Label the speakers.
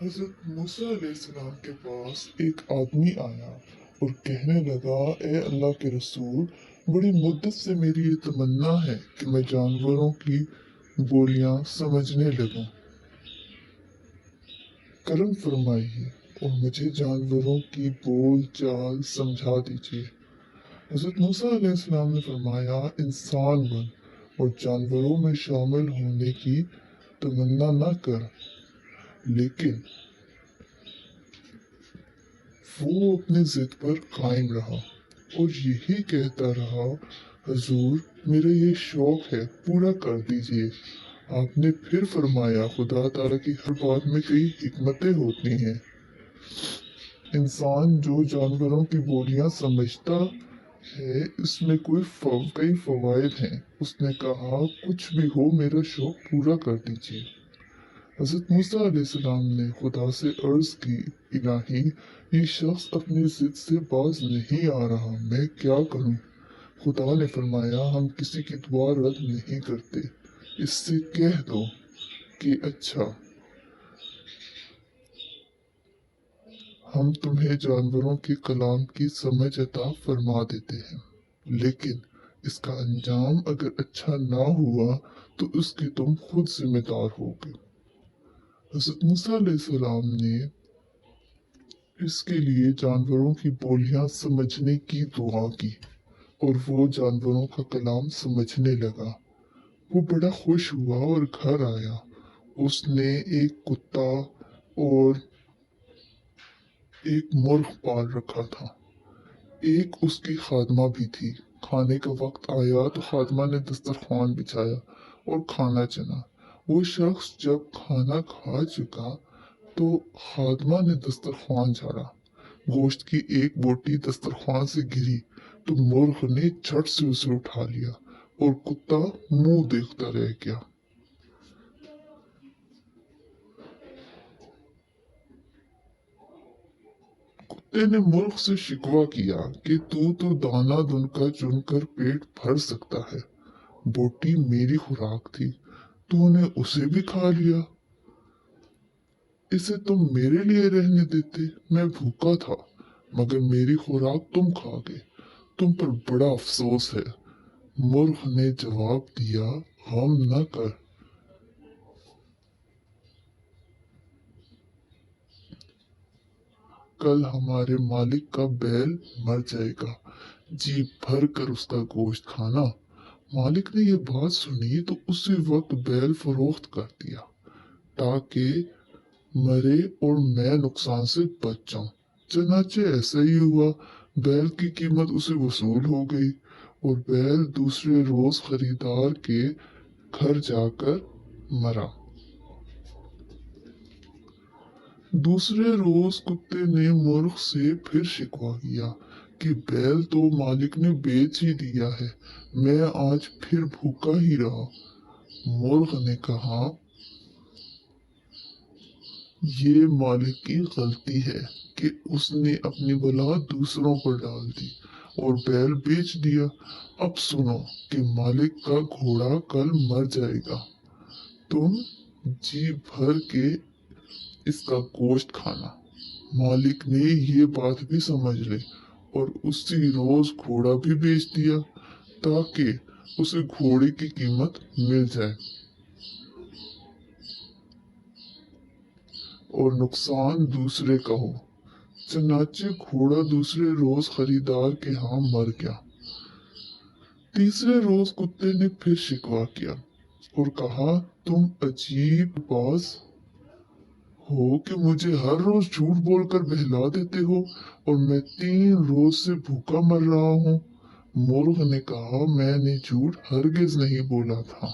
Speaker 1: हज़रत मूसा अलैहिस्सलाम के पास एक आदमी आया और कहने लगा, ए अल्लाह के रसूल, बड़ी मुद्दत से मेरी ये तमन्ना है कि मैं जानवरों की बोलियां समझने लगूं। करम फरमाइए और मुझे जानवरों की बोल चाल समझा दीजिए। हज़रत मूसा अलैहिस्सलाम ने फरमाया, इंसान बन और जानवरों में शामिल होने की तमन्ना न कर। लेकिन वो अपनी जिद पर कायम रहा और यही कहता रहा, हजूर मेरा ये शौक है, पूरा कर दीजिए। आपने फिर फरमाया, खुदा ताला की हर बात में कई हिकमतें होती हैं। इंसान जो जानवरों की बोलियां समझता है, इसमें कई फवायद हैं। उसने कहा, कुछ भी हो, मेरा शौक पूरा कर दीजिए। हज़रत मूसा अलैहिस्सलाम ने खुदा से अर्ज की, इलाही, ये शख्स अपनी जिद से बाज नहीं आ रहा, मैं क्या करूं? खुदा ने फरमाया, हम किसी की दुआ रद्द नहीं करते। इससे कह दो कि अच्छा, हम तुम्हें जानवरों के कलाम की समझ अता फरमा देते हैं, लेकिन इसका अंजाम अगर अच्छा ना हुआ तो उसकी तुम खुद जिम्मेदार होगे। हज़रत मूसा अलैहिस्सलाम ने इसके लिए जानवरों की बोलियां समझने की दुआ की और वो जानवरों का कलाम समझने लगा। वो बड़ा खुश हुआ और घर आया। उसने एक कुत्ता और एक मुर्ग पाल रखा था। एक उसकी खादमा भी थी। खाने का वक्त आया तो खादमा ने दस्तरखान बिछाया और खाना चना। वो शख्स जब खाना खा चुका तो खादमा ने दस्तरखान झाड़ा। गोश्त की एक बोटी दस्तरखान से गिरी तो मुर्ग ने झट से उसे उठा लिया और कुत्ता मुंह देखता रह गया। कुत्ते ने मुर्ग से शिकवा किया कि तू तो दाना दुनका चुनकर पेट भर सकता है, बोटी मेरी खुराक थी, तूने उसे भी खा लिया। इसे तुम मेरे लिए रहने देते, मैं भूखा था मगर मेरी खुराक तुम खा गए, तुम पर बड़ा अफसोस है। मुर्ग ने जवाब दिया, गम न कर, कल हमारे मालिक का बैल मर जाएगा, जी भर कर उसका गोश्त खाना। मालिक ने यह बात सुनी तो उसी वक्त बैल फरोख्त कर दिया ताकि मरे और मैं नुकसान से बच जाऊं। चनाचे ऐसा ही हुआ, बैल की कीमत उसे वसूल हो गई और बैल दूसरे रोज खरीदार के घर जाकर मरा। दूसरे रोज कुत्ते ने मुर्ग से फिर शिकवा किया कि बैल तो मालिक ने बेच ही दिया है, मैं आज फिर भूखा ही रहा। मुर्ग ने कहा, ये मालिक की गलती है कि उसने अपनी बला दूसरों पर डाल दी और बैल बेच दिया। अब सुनो कि मालिक का घोड़ा कल मर जाएगा, तुम जी भर के इसका गोश्त खाना। मालिक ने ये बात भी समझ ली और उसी रोज घोड़ा भी बेच दिया ताकि उसे घोड़े की कीमत मिल जाए और नुकसान दूसरे का हो। चनाचे घोड़ा दूसरे रोज खरीदार के यहाँ मर गया। तीसरे रोज कुत्ते ने फिर शिकवा किया और कहा, तुम अजीब बाज हो कि मुझे हर रोज झूठ बोलकर बहला देते हो और मैं 3 रोज से भूखा मर रहा हूँ। मुर्ग ने कहा, मैंने झूठ हरगिज नहीं बोला था।